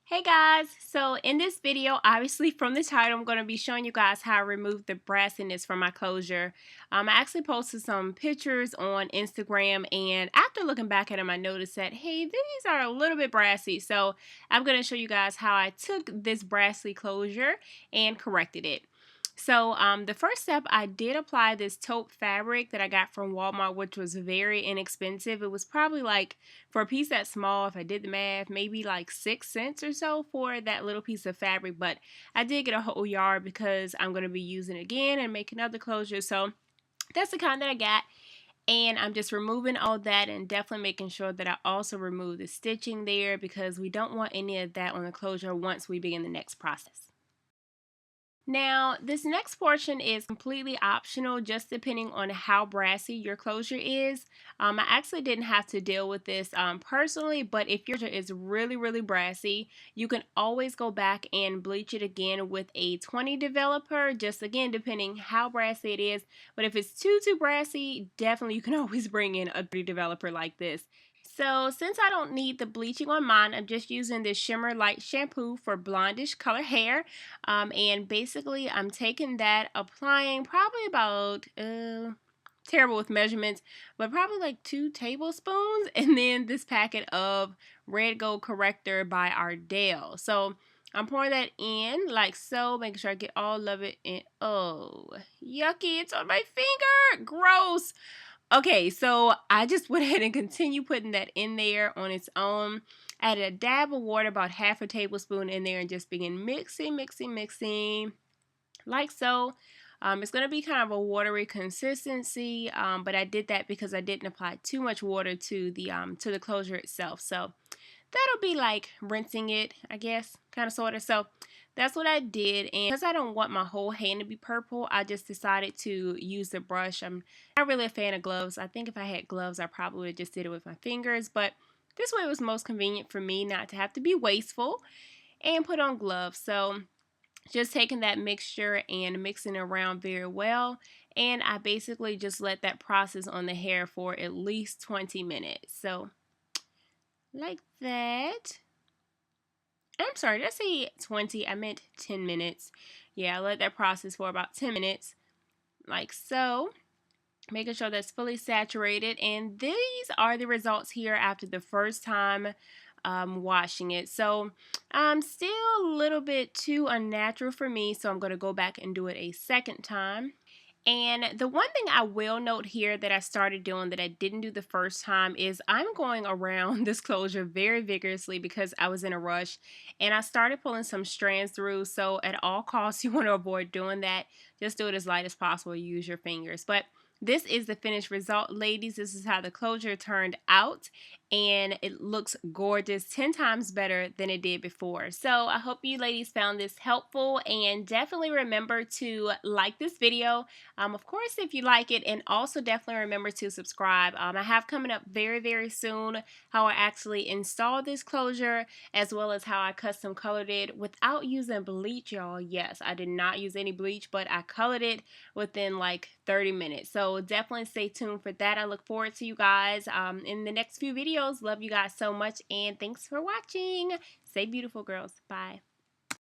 Hey guys, so in this video, obviously from the title, I'm going to be showing you guys how I remove the brassiness from my closure. I actually posted some pictures on Instagram, and after looking back at them, I noticed that, hey, these are a little bit brassy. So I'm going to show you guys how I took this brassy closure and corrected it. So the first step, I did apply this taupe fabric that I got from Walmart, which was very inexpensive. It was probably like, for a piece that small, if I did the math, maybe like 6 cents or so for that little piece of fabric. But I did get a whole yard because I'm going to be using it again and making other closures. So that's the kind that I got. And I'm just removing all that and definitely making sure that I also remove the stitching there because we don't want any of that on the closure once we begin the next process. Now, this next portion is completely optional, just depending on how brassy your closure is. I actually didn't have to deal with this personally, but if your closure is really brassy, you can always go back and bleach it again with a 20 developer, just again, depending how brassy it is. But if it's too brassy, definitely you can always bring in a 30 developer like this. So since I don't need the bleaching on mine, I'm just using this Shimmer Light shampoo for blondish color hair. And basically I'm taking that, applying probably about, terrible with measurements, but probably like 2 tablespoons. And then this packet of Red Gold Corrector by Ardell. So I'm pouring that in like so, making sure I get all of it in. Oh, yucky, it's on my finger. Gross. Okay, so I just went ahead and continued putting that in there on its own. Added a dab of water, about half a tablespoon in there, and just begin mixing, like so. It's going to be kind of a watery consistency, but I did that because I didn't apply too much water to the closure itself. So that'll be like rinsing it, I guess, kind of sort of. So that's what I did, and because I don't want my whole hand to be purple, I just decided to use the brush. I'm not really a fan of gloves. I think if I had gloves, I probably would have just did it with my fingers, but this way was most convenient for me not to have to be wasteful and put on gloves. So just taking that mixture and mixing it around very well, and I basically just let that process on the hair for at least 20 minutes. So like that. I'm sorry, did I say 20? I meant 10 minutes. Yeah, I let that process for about 10 minutes, like so. Making sure that's fully saturated. And these are the results here after the first time washing it. So still a little bit too unnatural for me, so I'm going to go back and do it a second time. And the one thing I will note here that I started doing that I didn't do the first time is I'm going around this closure very vigorously because I was in a rush, and I started pulling some strands through. So at all costs, you want to avoid doing that. Just do it as light as possible. Use your fingers. But this is the finished result, ladies. This is how the closure turned out, and it looks gorgeous, 10 times better than it did before. So I hope you ladies found this helpful, and definitely remember to like this video, of course, if you like it, and also definitely remember to subscribe. I have coming up very soon how I actually install this closure, as well as how I custom colored it without using bleach, y'all. Yes, I did not use any bleach, but I colored it within like 30 minutes. So definitely stay tuned for that. I look forward to you guys in the next few videos. Love you guys so much, and thanks for watching. Stay beautiful, girls. Bye.